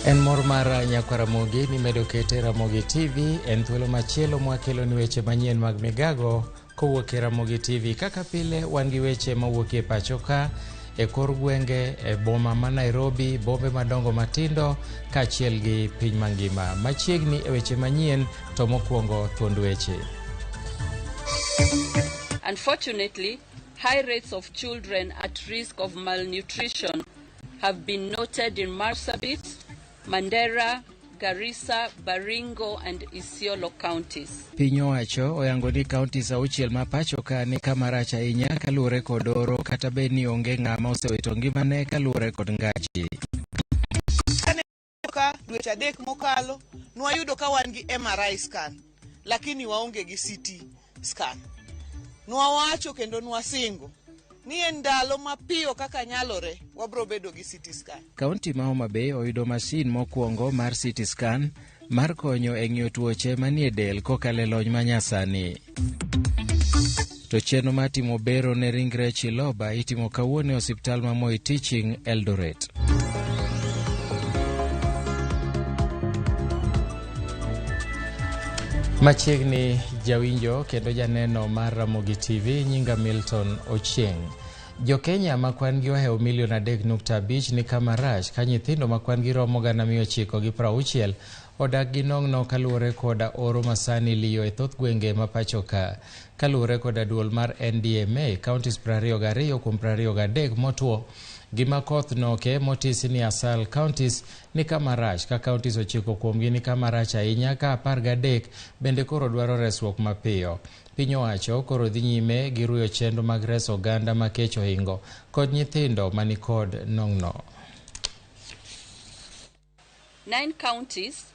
En mor mar nyakwa Ramogi ni medo kete RAMOGI TV en thuolo machielo mwakelo ni weche manyien mag Migago kowuok e RAMOGI TV. Kaka pile wan gi weche mawuok e pacho ka, e kor gwenge, e boma ma Nairobi, bombe madongo matindo kaachiel gi piny mangima. Machiegni e weche manyien to mokwongo thuond weche. Unfortunately, high rates of children at risk of malnutrition have been noted in Marsabit, Mandera, Garissa, Baringo and Isiolo counties. Piny owacho oyango ni counties auchiel ma pacho ka ni kama rach ahinya kaluwore kod oro kata bed ni onge ng'ama osewito ngimane kaluwore kod ngachi. Dweche adek mokalo nwayudo ka wan gi MRI scan lakini waonge gi CT scan. Nwawacho kendo nwasingo ni en ndalo mapiyo kaka nyalore wabro bedo gi CT scan. Kaunti ma Homa Bay oyudo masin mokwongo mar CT scan mar konyo e ng'iyo tuoche manie del kokalo e lony manyasani. To chenro mar timo bero ne ringre Chiloba itimo kawuono e osiptal ma Moi Teaching Eldoret. Machiegni jawinjo kendo janeno mar RAMOGI TV nyinga Milton Ochieng. Jo Kenya makwan gi oheo milion 3.5 ni kama rach ka nyithindo makwan gi romo 960 odak gi nong'no kaluwore koda oro masani liyo e thoth gwenge ma pacho ka. Kaluwore koda duol mar NDMA, counties 22 kuom 23 motuo gima koth noke motisi ni asal counties ni kama rach ka counties 9 kuomgi ni kama rach ahinya ka 13 bende koro dwaro resruok mapiyo. Piny owacho koro dhi nyime gi ruyo chenro mag reso oganda ma kech ohingo kod nyithindo mani kod nong'no. 9 counties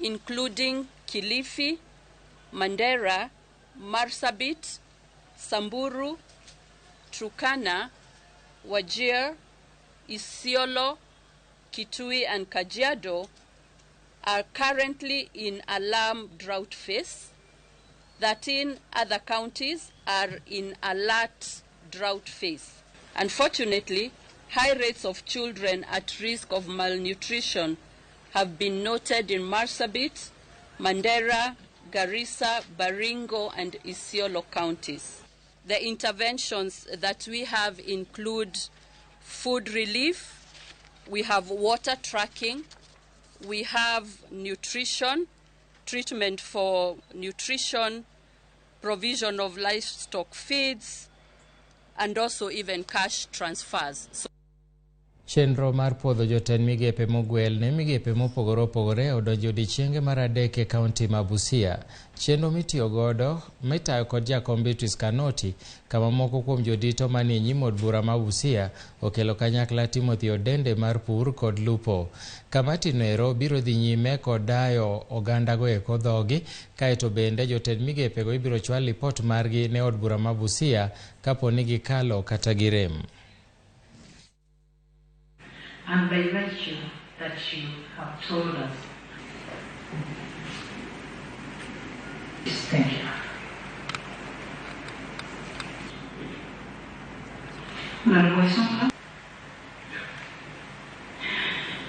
including Kilifi, Mandera, Marsabit, Samburu, Turkana, Wajir, Isiolo, Kitui and Kajiado are currently in alarm drought phase. 13 other counties are in alert drought phase. Unfortunately, high rates of children at risk of malnutrition have been noted in Marsabit, Mandera, Garissa, Baringo and Isiolo counties. The interventions that we have include food relief, we have water tracking, we have nutrition, treatment for nutrition, provision of livestock feeds, and also even cash transfers. Chenro mar puodho jotend migepe mogwel ne migepe mopogore opogore odonjo odiechienge mar adek e kaunti ma Busia. Chenro mitiyo godo mitayo kod jakom Beatrice Kanoti kama moko kuom jodito manie nyim od bura ma Busia okelo kanyakla Timothy Odende mar pur kod lupo. Kamati nero biro dhi nyime kod dayo ogandago e kodhogi kaeto bende jotend migepego ibiro chwal lipot margi ne od bura ma Busia kapo ni gikalo kata girem. And by virtue that you have told us, thank you.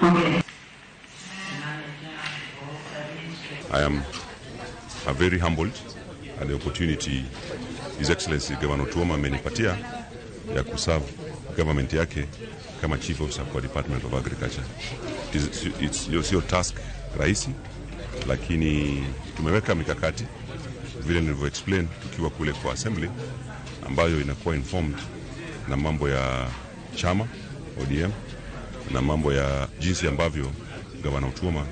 Okay. I am very humbled at the opportunity His Excellency Governor Tuoma amenipatia ya kuserve government yake kama chief officer kwa Department of Agriculture. It's your task rahisi, lakini tumeweka mikakati vile nilivyo explain tukiwa kule kwa assembly ambayo inakuwa informed na mambo ya chama ODM na mambo ya jinsi ambavyo Governor Tuoma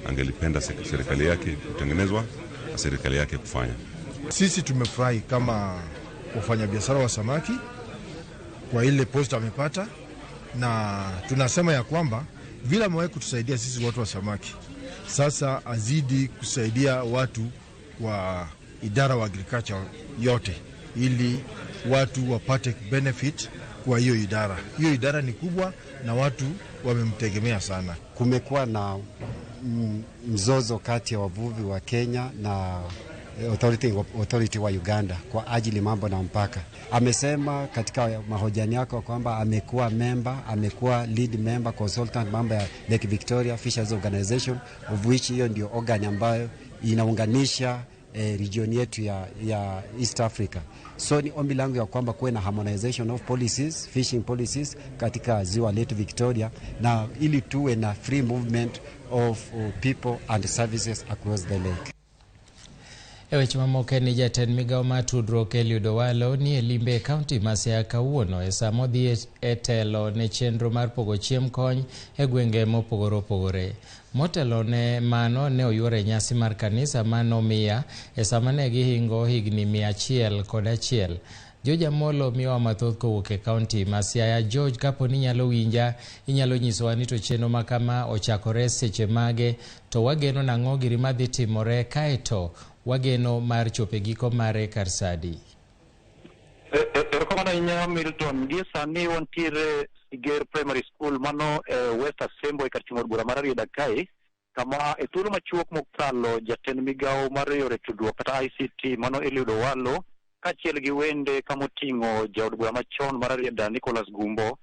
angelipenda serikali yake kutengenezwa na serikali yake kufanya. Sisi tumefurahi kama wafanyabiashara wa samaki kwa ile posta amepata, na tunasema ya kwamba vile amewahi kutusaidia sisi watu wa samaki, sasa azidi kusaidia watu wa idara wa agriculture yote ili watu wapate benefit kwa hiyo idara. Hiyo idara ni kubwa na watu wamemtegemea sana. Kumekuwa na mzozo kati ya wavuvi wa Kenya na authority wa Uganda kwa ajili mambo na mpaka. Amesema katika mahojiano yake kwamba amekuwa lead member consultant mambo ya Lake Victoria Fisheries Organization, of which hiyo ndio organ ambayo inaunganisha region yetu ya East Africa. So ni ombi langu ya kwamba kuwe na harmonization of policies, fishing policies katika ziwa Lake Victoria, na ili tuwe na free movement of people and services across the lake. Weche mamoko ni jatend Migago mar tudruok Eliud Owalo ni e limbe kaunti ma Siaya kawuono e sama odhi e telo ne chenro mar pogo chiemb kony e gwenge mopogore opogore. Motelo ne mano ne oyuore nyasi mar kanisa manomiya e sama ne gihingo higni 101. George Amolo miwa mathoth kowuok e kaunti ma Siaya. George, kapo ni nyalo winja, inyalo nyisowa ni to chenro ma kama ochakore seche mage, to wageno nang'o giri madhi timore kaeto wageno mar chope giko mare karsadi. Erokamano ahinya Milton. Gie sani wantiere Siger Primary School mano West Assembly e kar timo bura mar Rieda kae, kama e thuolo machuok mokalo jatend Migago mar yore tudruok kata ICT mano Eliud Owalo kaachiel gi wende kamoting'o jaod bura machon mar Rieda Nicholas Gumbo,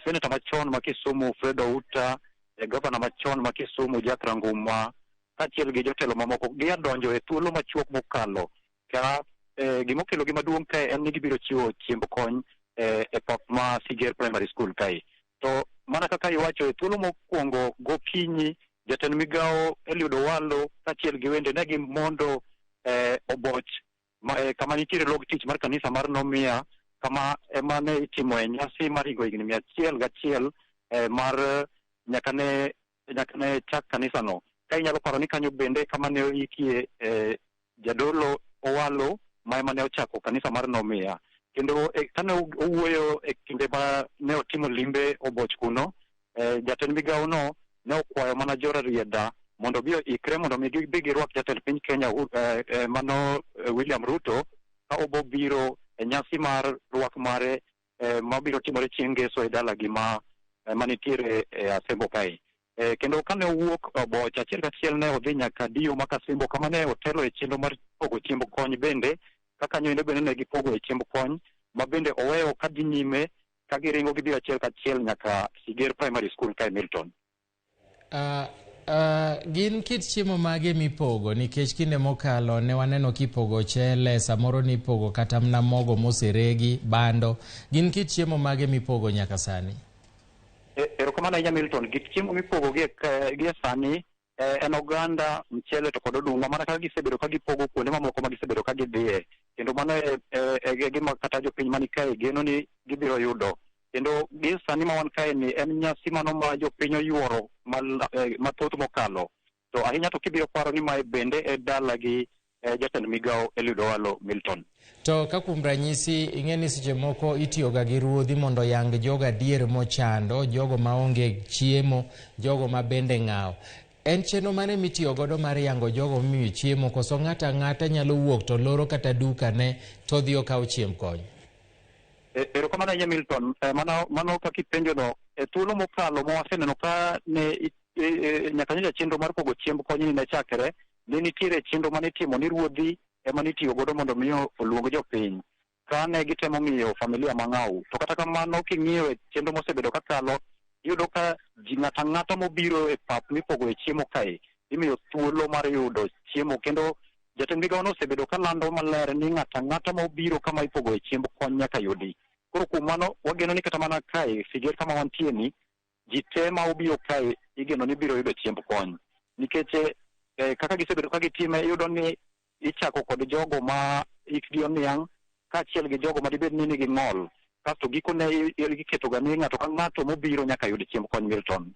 seneta machon ma Kisumu Fred Outa, gavana machon ma Kisumu Jack Ranguma, kaachiel gi jotelo mamoko giadonjo e thuolo machuok mokalo ka gimokelo gima duong' kae en ni gibiro chiwo chiemb kony e pap ma Siger Primary School kae. To mana kaka iwacho e thuolo mokwongo gokinyi jatend Migago Eliud Owalo kaachiel gi wende ne gimondo Oboch kama nitiere log tich mar kanisa mar Nomiya, kama ema ne itimoe nyasi mar higo higni 101 mar nyaka ne chak kanisa no. Ka inyalo paro ni kanyo bende kama ne oikie jadolo Owalo ma ema ne ochako kanisa mar Nomiya. Kendo kane owuoyo e kinde ma ne otimo limbe Oboch kuno, jatend Migago no ne okwayo mana jora Rieda mondo bi ikre mondo mi girwak jatend piny Kenya mano William Ruto ka obo biro e nyasi mar rwak mare mabiro timore chieng' ngeso e dalagi manitiere e Asembo kae. Kendo kane owuok Oboch achiel kachiel ne odhi nyaka Dio ma Kasimbo kama ne otelo e chenro mar pogo chiemb kony bende, kaka nyoine bende ne gipogo e chiemb kony ma bende oweyo ka dhi nyime ka giringo gidhi achiel kachiel nyaka Siger Primary School kae Milton. Gin kit chiemo mage mipogo? Nikech kinde mokalo ne waneno kipogo chele, samoro nipogo kata mna mogo moseregi, bando. Gin kit chiemo mage mipogo nyaka sani? Erokamano ahinya Milton. Git chiemo mipogo gie sani en oganda, mchele to kod oduma, mana kaka gisebedo ka gipogo kuonde mamoko ma gisebedo ka gidhiye. Kendo mano e gima kata jopiny mani kae geno ni gibiro yudo. Kendo gie sani ma wan kae ni en nyasi mano ma jopiny oyuoro mathoth mokalo. To ahinya to kibiro paro ni mae bende e dala gi jatend Migago Eliud Owalo Milton. To ka kuom ranyisi ing'e ni seche moko itiyoga gi ruodhi mondo yang jogo adier mochando, jogo maonge chiemo, jogo ma bende ng'aw. En chenro mane mitiyo godo mar yango jogo mimiyo chiemo, koso ng'ata ng'ata nyalo wuok to loro kata duka ne to dhi okaw chiemb kony? Erokamano ahinya Milton. Mano kaka ipenjo no, e thuolo mokalo mawaseneno ka ne nyaka nyocha chenro mar pogo chiemb kony ne chakre, ne nitiere chenro mane itimo ni ruodhi ema nitiyo godo mondo miyo oluong jopiny ka ne gitemo ng'iyo familia mang'aw. To kata kamano king'iyo e chenro mosebedo kakalo, iyudo ka ji ng'ata ng'ata mobiro e pap mipogo e chiemo kae imiyo thuolo mar yudo chiemo. Kendo jatend Migago no osebedo ka lando maler ni ng'ata ng'ata mobiro kama ipogo e chiemb kony nyaka yudi. Koro kuom mano wageno ni kata mana kae Siger kama wantie ni, ji te ma obiro kae igeno ni biro yudo chiemb kony. Nikech kaka gisebedo ka gitime, iyudo ni ichako kod jogo ma ikgi oniang' kaachiel gi jogo ma dibed ni nigi ng'ol, kasto gikone iketoga ni ng'ato ka ng'ato mobiro nyaka yud chiemb kony Milton.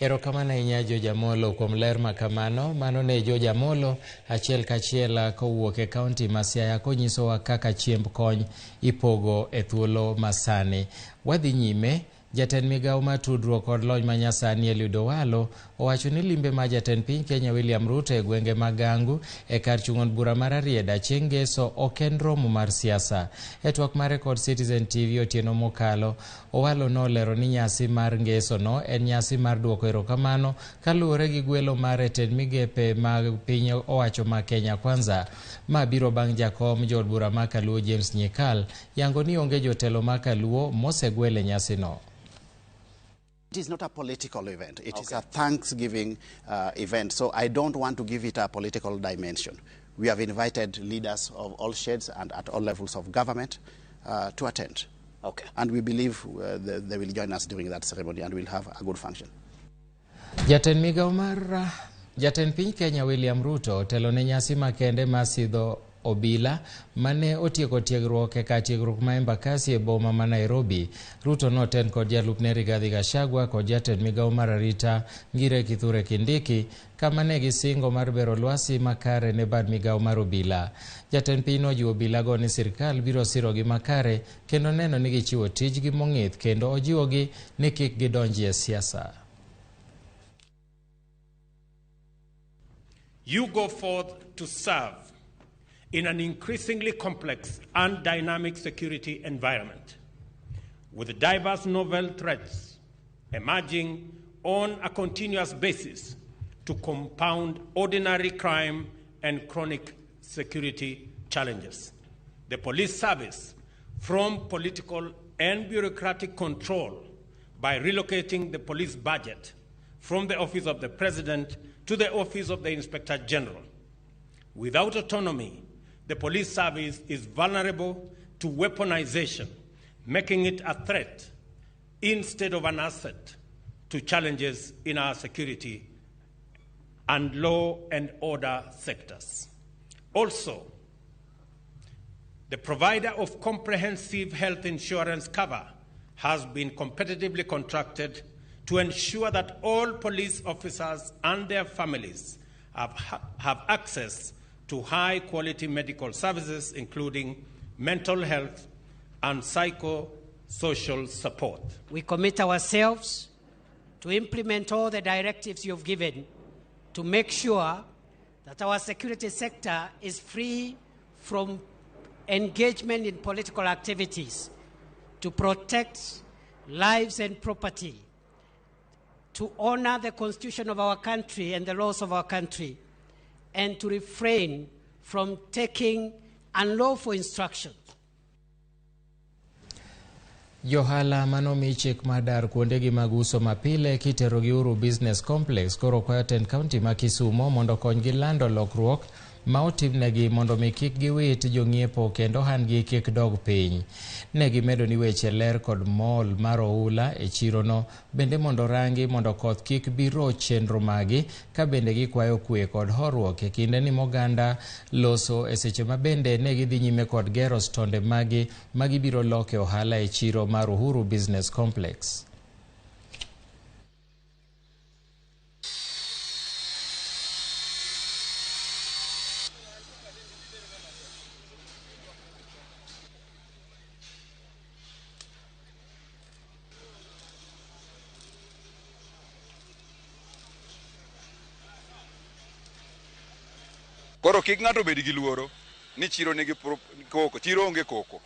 Erokamano ahinya George Amolo kuom ler ma kamano. Mano ne George Amolo achiel kachiel kowuok e kaunti ma Siaya konyisowa kaka chiemb kony ipogo e thuolo masani. Wadhi nyime Jatend Migago mar tudruok kod lony manyasani Eliud Owalo owacho ni limbe ma jatend piny Kenya William Ruto e gwenge magangu e kar chung'on bura mar Arieda chieng' Ngeso ok en romo mar siasa. E twak mare kod Citizen TV otieno mokalo, Owalo nolero ni nyasi mar Ngeso no en nyasi mar duoko erokamano kaluwore gi gwelo mar jatend migepe mag piny owacho ma Kenya Kwanza. Ma biro bang' jakom jod bura ma Kaluo James Nyikal yango ni onge jotelo ma Kaluo mosegwele nyasi no. It is not a political event. It is a Thanksgiving event. So I don't want to give it a political dimension. We have invited leaders of all shades and at all levels of government to attend. Okay. And we believe they will join us during that ceremony and we'll have a good function. Jatend Migago mar Jatend piny Kenya William Ruto telo ne nyasi makende masidho obila mane otieko tiegruok e kar tiegruok ma Embakasi e boma ma Nairobi. Ruto noten kod jalupne Rigathi Gachagua kod jatend Migago mar arita Ngire Kithure Kindiki kama ne gisingo mar bero lwasi makare ne bad Migago mar obila. Jatend piny nojiwo obilago ni sirkal biro sirogi makare kendo neno ni gichiwo tijgi mong'ith kendo ojiwogi ni kik gidonji e siasa. You go forth to serve in an increasingly complex and dynamic security environment, with diverse novel threats emerging on a continuous basis to compound ordinary crime and chronic security challenges. The police service, from political and bureaucratic control by relocating the police budget from the Office of the President to the Office of the Inspector General. Without autonomy, the police service is vulnerable to weaponization, making it a threat instead of an asset to challenges in our security and law and order sectors. Also, the provider of comprehensive health insurance cover has been competitively contracted to ensure that all police officers and their families have access to high-quality medical services, including mental health and psychosocial support. We commit ourselves to implement all the directives you've given to make sure that our security sector is free from engagement in political activities, to protect lives and property, to honor the Constitution of our country and the laws of our country, and to refrain from taking unlawful instructions. Johala manomi chik madar kuondegi mag uso mapile kiterogi Uru Business Complex koro kwayo Ten County ma Kisumo mondo konygi lando lokruok ma otimnegi mondo mi kik giwit jong'iepo kendo hangi kik dog piny. Ne gimedo ni weche ler kod mall mar oula e chirono bende mondo rangi mondo koth kik biro chenro magi ka bende gikwayo kwe kod horuok e kinde ni moganda loso e seche ma bende ne gidhi nyime kod gero stonde magi biro loke ohala e chiro mar Uhuru Business Complex. Koro kik ng'ato bed gi luoro ni chiro nigi koko, chiro onge koko.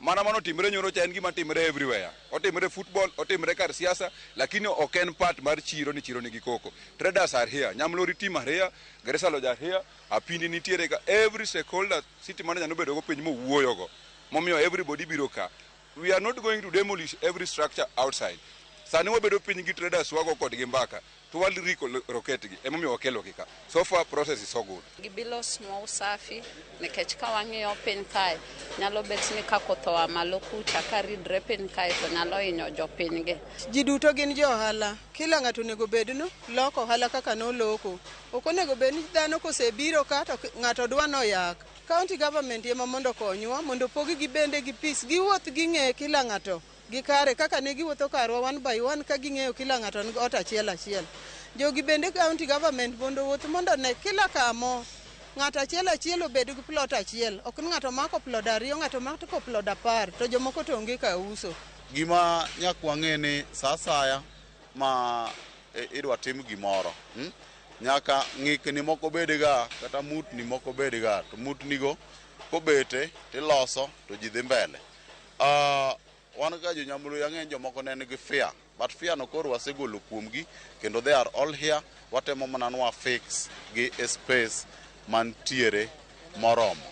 Mana mano timre nyoro cha en gima timre everywhere. Otimre football, otimre kar siasa, lakini ok en part mar chiro ni chiro nigi koko. Traders are here, Nyamlori team are here, Garissa Lodge are here, Apindi nitiere ka, every stakeholder city manager no bedo go piny mo wuoyo go. Momiyo everybody biro ka. We are not going to demolish every structure outside. Sani wabedo piny gi traders wago kod gi mbaka. To wal riko rocket gi emomiyo wakelo kika. So far process is so good. Gibilos mo usafi nikech ka wang'iyo piny kae nyalo bet ni ka koth oa malo kucha ka ridre piny kae to nyalo hinyo jopiny gi. Ji duto gin jo ohala, kila ng'ato onego bedno loko ohala kaka noloko. Ok onego bed ni dhano kosebiro ka to ng'ato dwa noyak. County government ema mondo konywa mondo pogi gi bende gi peace giwuoth ging'e kila ng'ato gikare kaka ne giwuotho karwa one by one ka ging'eyo kila ng'ato ni ot achiel achiel. Jogi bende county government mondo wuoth mondo ne kila kamo ng'ato achiel achiel obed gi plot achiel. Ok ni ng'ato mako plot ariyo, ng'ato mako plot 10 to jomoko to onge ka uso. gima nyakwang'eni sa asaya ma idwa tim gimoro nyaka ng'ikni moko bedega kata mutni moko bedega to mutnigo kobete tiloso to ji dhi mbele. Wan ga jonyamluya ng'eny jomoko ne nigi fear, but fear no koro wasegolo kuomgi kendo they are all here. Watemo mana nwa fix gi space mantiere moromo.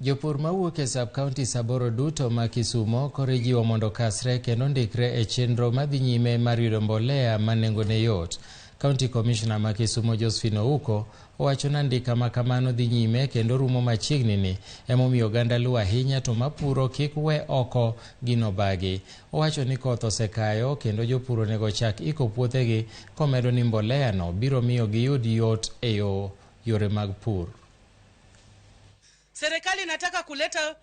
Jopur mawuok e sub-county saboro duto ma Kisumo koro ijiwo mondo kasre kendo ndikre e chenro madhi nyime mar yudo mbolea ma nengone yot. County Commissioner ma Kisumo Josephine Ouko owacho ni ndika ma kamano dhi nyime kendo rumo machiegni ni emomiyo oganda luwo ahinya to mapuro kik we oko gino bagi. Owacho ni koth osekayo kendo jopur onego chak iko puothegi komedo ni mbolea no biro miyo giyud yot e yore mag pur. Serikali inataka kuleta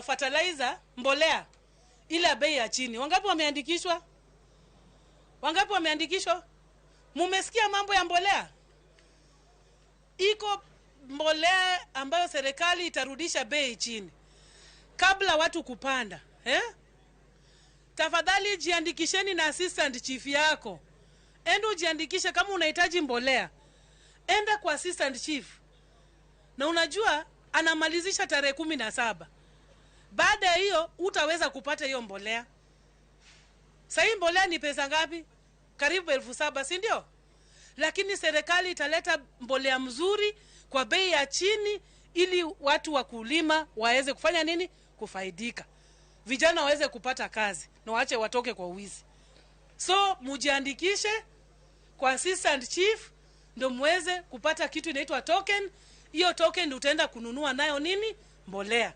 fertilizer mbolea ila bei ya chini. Wangapi wameandikishwa? Wangapi wameandikishwa? Mumesikia mambo ya mbolea? Iko mbolea ambayo serikali itarudisha bei chini kabla watu kupanda. Tafadhali jiandikisheni na assistant chief yako. Enda ujiandikishe kama unahitaji mbolea. Enda kwa assistant chief. Na unajua anamalizisha tarehe 17. Baada ya hiyo utaweza kupata hiyo mbolea. Sasa mbolea ni pesa ngapi? Karibu 7,000, si ndio? Lakini serikali italeta mbolea mzuri kwa bei ya chini ili watu wa kulima waweze kufanya nini? Kufaidika. Vijana waweze kupata kazi na waache watoke kwa wizi. So mujiandikishe kwa assistant chief ndio muweze kupata kitu inaitwa token. Hiyo token utaenda kununua nayo nini? Mbolea.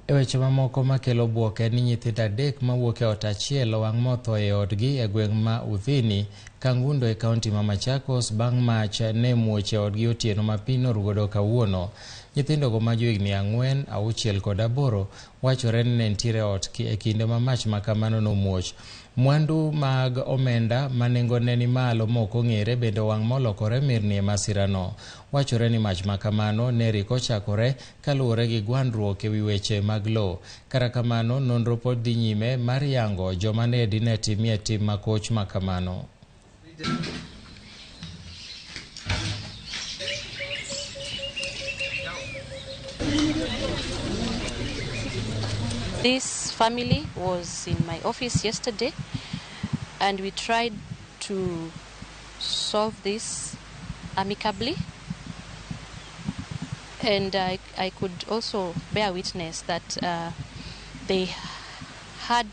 Weche mamoko makelo buok en ni nyithindo 3 mawuok e ot achiel owang' motho e odgi e gweng' ma Uthini, Kangundo e kaunti ma Machakos bang' mach ne muoch e odgi otieno ma piny norugodo kawuono. Nyithindogo ma johigni 4, 6 kod 8 wachore ni ne nitiere ot e kinde ma mach ma kamano nomuoch. Mwandu mag omenda ma nengone ni malo mok ong'ere bende wang' molokore mirni e masirano. Wachore ni mach ma kamano ne riko chakore kaluwore gi gwandruok e wi weche mag lo. Kara kamano nonro pod dhi nyime mar yango joma ne dine timie tim makoch ma kamano. This family was in my office yesterday and we tried to solve this amicably, and I could also bear witness that they had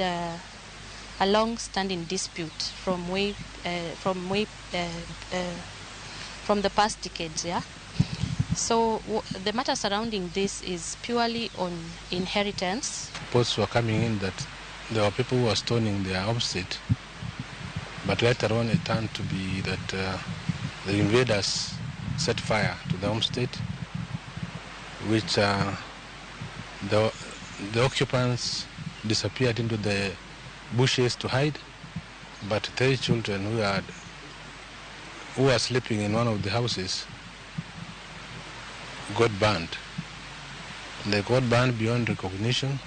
a long-standing dispute from the past decades, yeah. So the matter surrounding this is purely on inheritance. Reports were coming in that there were people who were stoning their homestead, but later on it turned to be that the invaders set fire to the homestead, which the occupants disappeared into the bushes to hide, but 3 children who were sleeping in one of the houses got burned. They got burned beyond recognition.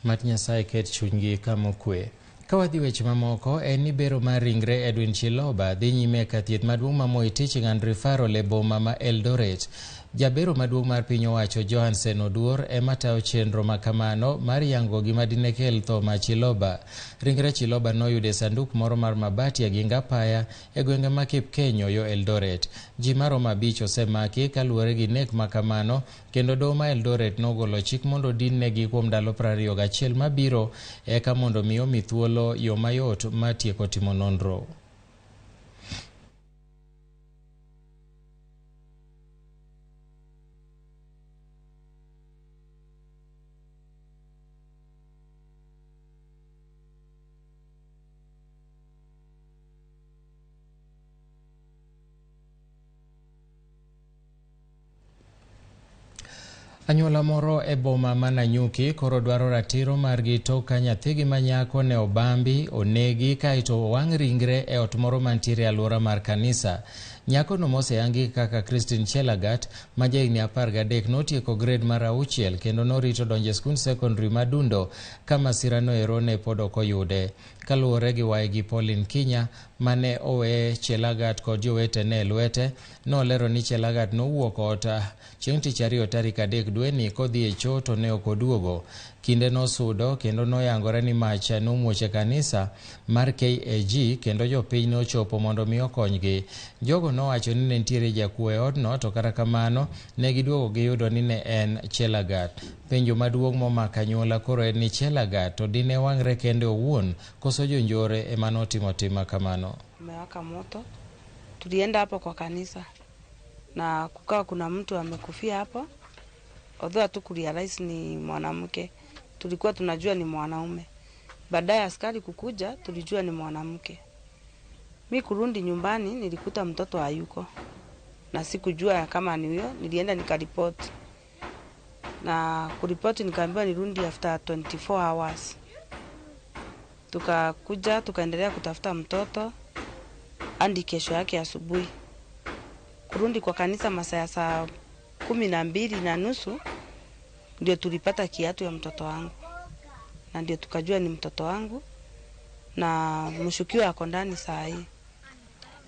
Mat Nyasaye ket chunygi kamokwe. Kawadhi weche mamoko en ni bero mar ringre Edwin Chiloba dhi nyime ka thieth maduong' ma Moi Teaching and Referral e boma ma Eldoret. Jabero maduong' mar piny owacho Johansen Oduor ema tayo chenro ma kamano mar yango gima dine kel tho ma Chiloba. Ringre Chiloba noyude sanduk moro mar mabati e ginga paya e gwenge ma Kipkenyo yo Eldoret. Ji maromo 5 osemaki kaluwore gi nek ma kamano, kendo doho ma Eldoret nogolo chik mondo dinnegi kuom ndalo 21 mabiro eka mondo miyo mi thuolo yo mayot ma tieko timo nonro. Anyuola moro e boma ma Nanyuki koro dwaro ratiro margi tok ka nyathigi manyako ne obambi, onegi kaito owang' ringre e ot moro mantiere alwora mar kanisa. Nyako no moseyangi kaka Christine Chelagat ma jahigni 13 notieko grade mar 6 kendo norito donje skund secondary madundo kama sirano erone pod ok oyude. Kaluwore gi waigi Pauline Kinya mane owe Chelagat kod jowetene lwete, nolero ni Chelagat nowuok ota chieng' tich ariyo tarik 3 dwe ni kodhi e choo to ne ok oduogo. Kinde nosudo kendo noyangore ni mach nomuoche kanisa mar KAG kendo jopiny nochopo mondo mi okonygi. Jogo nowacho ni ne nitiere jakuo e odno, to kata kamano ne giduogo giyudo ni ne en Chelagat. Penjo maduong' momako anyuola koro en ni Chelagat to dine wang're kende owuon koso jonjore ema notimo tim kamano. Umewaka moto, tulienda hapo kwa kanisa na kukawa kuna mtu amekufia hapo, although hatukurealize ni mwanamke, tulikuwa tunajua ni mwanaume. Baadaye askari kukuja tulijua ni mwanamke. Mimi kurudi nyumbani nilikuta mtoto hayuko na sikujua kama ni huyo. Nilienda nikaripoti, na kuripoti nikaambiwa nirudi after 24 hours. Tukakuja tukaendelea kutafuta mtoto hadi kesho yake asubuhi. Kurudi kwa kanisa masaa saa 12:30 ndio tulipata kiatu ya mtoto wangu, na ndio tukajua ni mtoto wangu na mshukiwa ako ndani saa hii.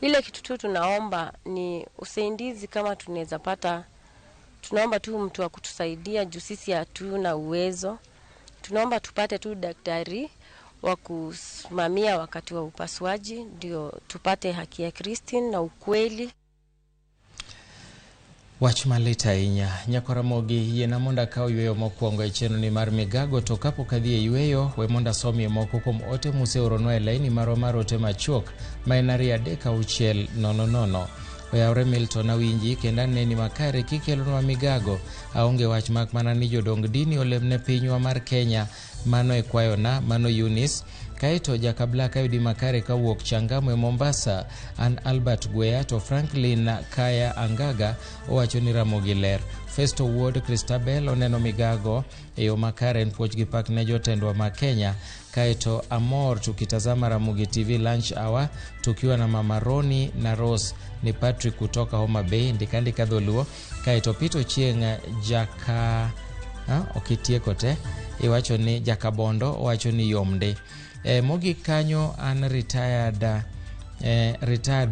Ile kitu tu tunaomba ni usaidizi, kama tunaweza pata, tunaomba tu mtu wa kutusaidia juu sisi hatuna uwezo. Tunaomba tupate tu daktari wa kusimamia wakati wa upasuaji ndio tupate haki ya Christine na ukweli. Wach malit ahinya. Nyako Ramogi yiena monda kaw yweyo mokwongo e chenro ni mar Migago, to kapok adhi e yweyo we monda somie moko kuom ote museoronwa e laini marwa mar ote machuok ma en 33600. Oyawre Milton awinji kendo aneni makare kikelonwa Migago. Aonge wach mak mana ni jodong dini olemne pinywa mar Kenya. Mano e kwayona, mano Eunice. Kaito jakablaka yudi makare kawuok Changamwe Mombasa, an Albert Gwea, to Franklin Kaya Angaga owacho ni Ramogi ler. Festo Ward Christabel oneno Migago e yo makare, en puoch gi pak ne jotendwa ma Kenya. Kaito Amor tukitazama Ramogi TV lunch hour tukiwa na Mama Roni na Rose, ni Patrick kutoka Homa Bay ndikandika dholuo. Kaito Pito Chieng jaka okitieko te iwacho ni Jakabondo owacho ni yomde. Mogi kanyo an retired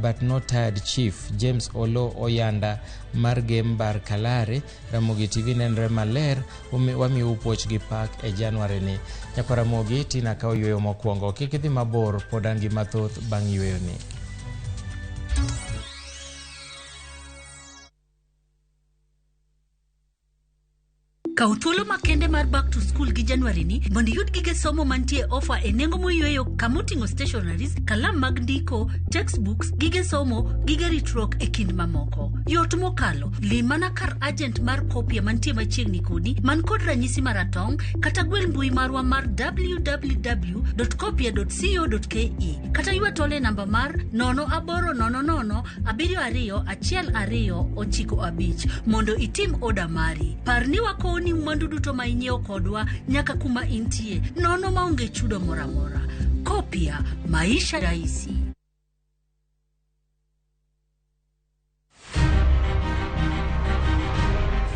but not tired chief James Olo Oyanda mar Gembar Kalare. Ramogi TV nenre maler, wami upoch gi pak e January ni. Nyako Ramogi tina kaw yweyo mokwongo, kik idhi mabor, pod an gi mathoth bang' yweyo ni. Kaw thuolo makende mar back to school gi January ni mondo yud gige somo mantie offer e nengo moyweyo, kamoting'o stationaries, kalam mag ndiko, textbooks, gige somo, gige ritruok e kind mamoko. Yot mokalo, limana kar agent mar kopia mantie machiegni kodi man kod ranyisi maratong', kata gwel mbui marwa mar www.kopia.co.ke, kata ywa tole namba mar 0800721295 mondo itim oda mari. Parni wakoni mwandu duto ma inyiewo kodwa nyaka kuma intie, nono maonge chudo moramora. Kopia, maisha rahisi.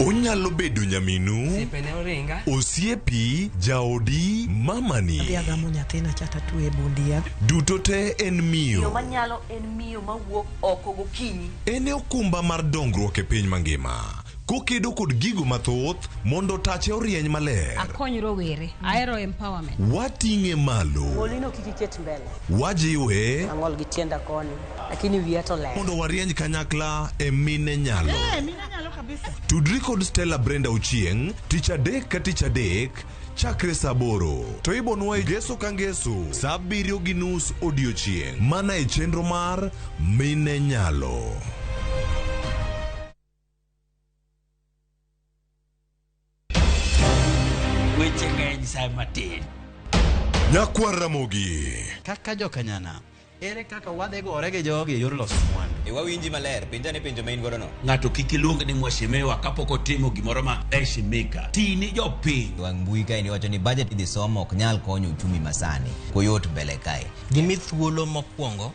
Onyalo bedo nyaminu, osiepi, jaodi, mamani. Duto te en miyo. Manyalo en miyo mawuok oko gokinyi. En okumba mar dongruok e piny mangima. Kokedo kod gigo mathoth mondo tache orieny maler. Akony rowere, aero empowerment. Wating'e malo. Molino kikiket mbele. Wajiwe. Ang'ol gi tienda koni, lakini wiya to ler. Mondo warieny kanyakla e mine nyalo. Mine nyalo kabisa. Tudri kod Stella Brenda Ochieng, tich adek ka tich adek, chakre saa 8. To ibonwa e Ngeso ka Ngeso, saa 7:30 odiochieng'. Mana e chenro mar Mine Nyalo. Weche ng'eny sa matin. Nyakwa Ramogi. Kaka jokanyana, ere kaka wadhe gore gi jogi yor loso mwandu. Wawinji maler, penjane penjo main godo no. Ng'ato kik iluong ni mheshimiwa kapok otimo gimoro ma heshimika. Tini jopiny. Wang mbui kae ni wacho ni budget idhi somo ok nyal konyo uchumi masani. Koyot mbele kae. Gimi thuolo mokwongo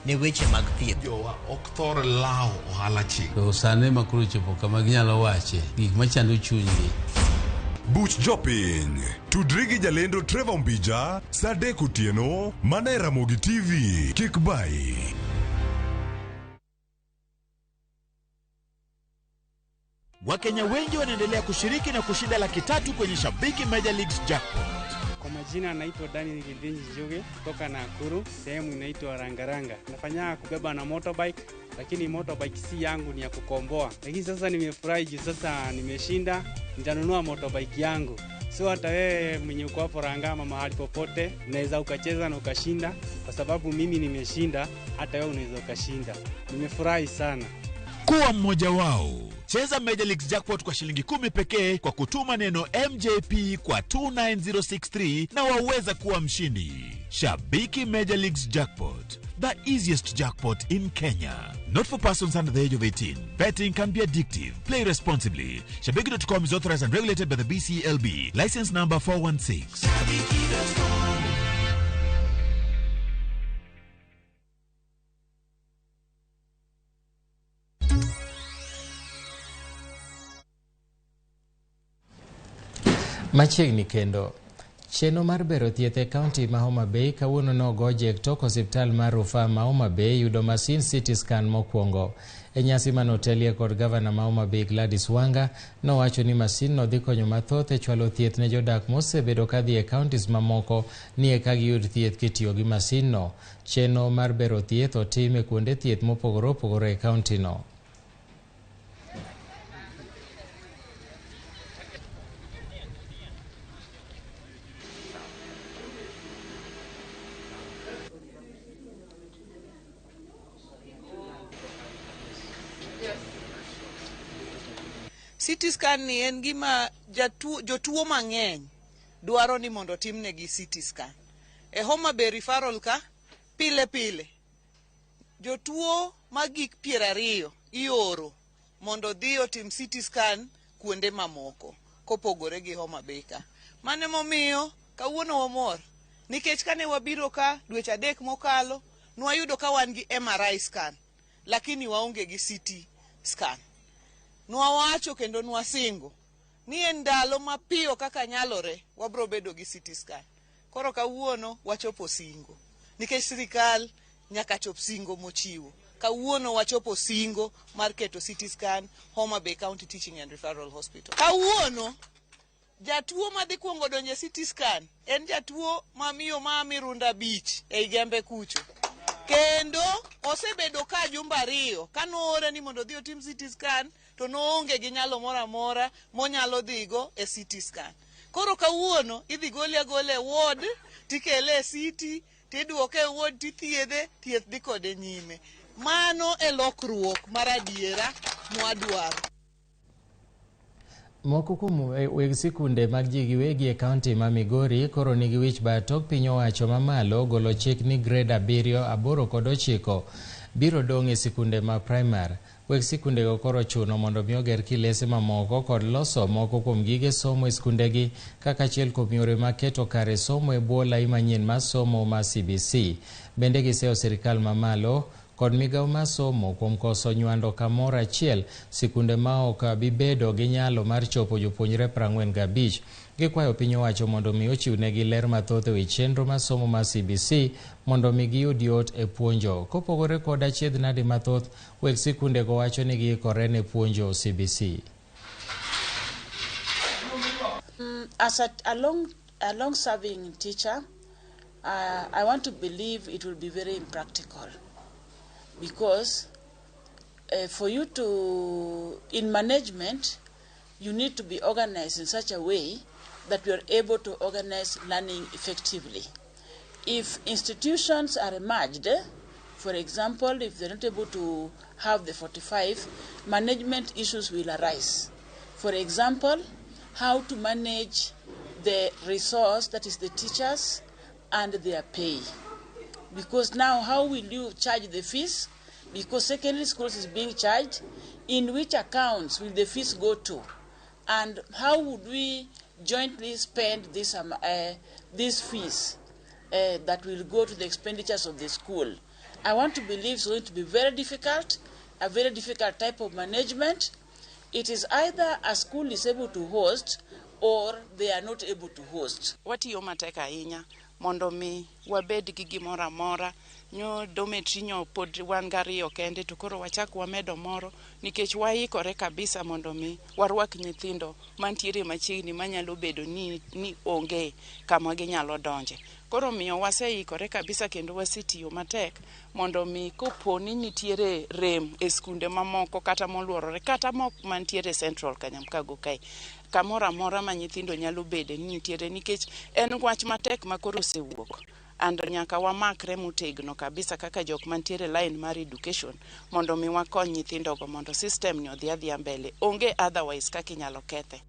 ne weche mag thieth. Jowa ok thor lao ohala chik. To sane makuru chopo kama ginyalo wache gik machando chunygi. Buch jopiny tudri gi jalendo Trevor Mbija saa 3 otieno mana e Ramogi TV. Kik bai. Wakenya wengi wanaendelea kushiriki na kushinda $300,000 kwenye Shabiki Major Leagues Jackpot. Kwa majina naitwa Daniel Gildinji Joge kutoka Nakuru, sehemu inaitwa Rangaranga. Nafanya kubeba na motorbike, lakini motorbike si yangu, ni ya kukomboa. Lakini sasa nimefurahi juu sasa nimeshinda, nitanunua motorbike yangu. So hata wewe mwenye uko hapo Rangama mahali popote unaweza ukacheza na ukashinda, kwa sababu mimi nimeshinda, hata wewe unaweza ukashinda. Nimefurahi sana. Kuwa mmoja wao. Cheza Major Leagues Jackpot kwa shilingi 10 pekee kwa kutuma neno MJP kwa 29063 na waweza kuwa mshindi. Shabiki Major Leagues Jackpot, the easiest jackpot in Kenya. Not for persons under the age of 18. Betting can be addictive. Play responsibly. Shabiki.com is authorized and regulated by the BCLB. License number 416. Machiegni kendo chenro mar bero thieth e kaunti ma Homa Bay kawuono nogoje tok osiptal mar Rufaa ma Homa Bay yudo masin CT scan mokwongo. E nyasi manotelie kod gavana ma Homa Bay Gladys Wanga nowacho ni masin no dhi konyo mathoth e chwalo thieth ne jodak mosebedo kadhi e kauntis mamoko ni eka giyud thieth kitiyo gi masin no. Chenro mar bero thieth otim e kuonde thieth mopogore opogore e kaunti no. CT scan ni en gima jotuo mang'eny dwaro ni mondo timnegi CT scan. E Homa Bay referral ka pile pile jotuo magik 20 ioro mondo dhi otim CT scan kuonde mamoko kopogore gi Homa Bay ka. Mane momiyo kawuono wamor nikech kane wabiro ka dweche 3 mokalo nwayudo ka wan gi MRI scan lakini waonge gi CT scan. Nwawacho kendo nwasingo ni en ndalo mapiyo kaka nyalore wabro bedo gi CT scan. Koro kawuono wachopo singo nikech sirikal nyaka chop singo mochiwo. Kawuono wachopo singo mar keto CT scan Homa Bay County Teaching and Referral Hospital. Kawuono jatuo madhi kuongo donje CT scan en jatuo mamiyo Mirunda Beach e Gembe kucho. Kendo osebedo ka jumba 2 kanoore ni mondo dhi otim CT scan to noonge gi nyalo mora monyalo dhigo e CT scan. Koro kawuono idhi gole ward tikele CT tidwoke ward tithiedhe thieth dhi kode nyime. Mano e lokruok mar adiera mwadwaro. Moko kuom weg sikunde mag ji giwegi e kaunti ma Migori koro nigi wich bar tok piny owacho mamalo golo chik ni grade 7, 8 kod 9 biro dong' e sikunde ma primary. Weg sikundego koro chuno mondo mi oger kilese mamoko kod loso moko kuom gige somo e skundegi kaka achiel kuom yore ma keto kare somo e bwo lai manyien mar somo ma CBC. Bende giseo sirikal mamalo kod migawo mar somo kuom koso nywando kamoro achiel sikunde ma ok bibedo gi nyalo mar chopo jopuonjre 45. Gikwayo piny owacho mondo mi ochiwnegi ler mathoth ewi chenro mar somo mar CBC mondo mi giyud yot e puonjo. Kopogore kod achiedhnade mathoth, weg sikundego wacho ni giikore ne puonjo CBC. As a long-serving teacher, I want to believe it will be very impractical because for you to, in management, you need to be organized in such a way that you are able to organize learning effectively. If institutions are merged, for example, if they're not able to have the 45, management issues will arise. For example, how to manage the resource, that is the teachers, and their pay. Because now how will you charge the fees? Because secondary schools is being charged. In which accounts will the fees go to? And how would we jointly spend these fees that will go to the expenditures of the school? I want to believe it's going to be very difficult, a very difficult type of management. It is either a school is able to host or they are not able to host. Watiyo matek ahinya mondo mi wabed gi gimoro amora nyo dormitory nyo pod wan gariyo kende to koro wachak wamedo moro nikech waikore kabisa mondo mi warwak nyithindo mantiere machiegni manyalo bedo ni onge kama ginyalo donje. Koro miyo waseikore kabisa kendo wasetiyo matek mondo mi koponi nitiere rem e skunde mamoko kata moluorore kata mok mantiere Central Kanyamkago kae kamora mora ma nyithindo nyalo bede ni nitiere nikech en wach matek makoro osewuok and nyaka wamakre motegno kabisa kaka jok mantiere line mar education mondo mi wakony nyithindo go mondo system ni odhi adhiya mbele onge otherwise kaka inyalo kethe.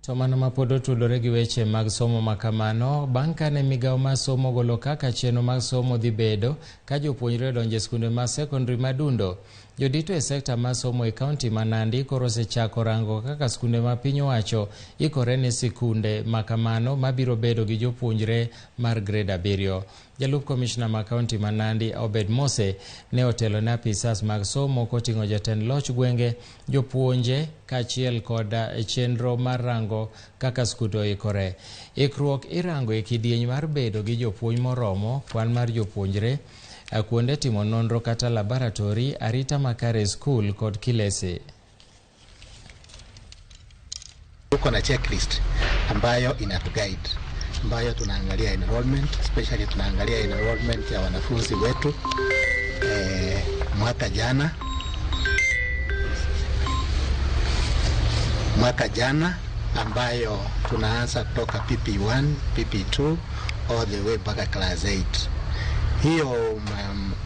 To mano ma pod otudore gi weche mag somo makamano bang' kane migawo mar somo golo kaka chenro mag somo dhi bedo ka jopuonjre donjo e skunde ma secondary madundo. Jodito e sekta mar somo e kaunti ma Nandi koro osechako rango kaka skunde ma piny owacho ikore ne sikunde makamano mabiro bedo gi jopuonjre mar grade 7. Jalup komishna ma kaunti ma Nandi Obed Mose ne otelo ne apisas mag somo koting'o jatend loch gwenge, jopuonje kaachiel koda chenro mar rango kaka skunde oikore. Ikruok irango e kidieny mar bedo gi jopuonj moromo, kwan mar jopuonjre, kuonde timo nonro kata laboratory, arita makare school kod kilese. Tuko na checklist ambayo inatuguide, ambayo tunaangalia enrollment, especially tunaangalia enrollment ya wanafunzi wetu mwaka jana ambayo tunaanza kutoka PP1, PP2 all the way mpaka class 8. Hiyo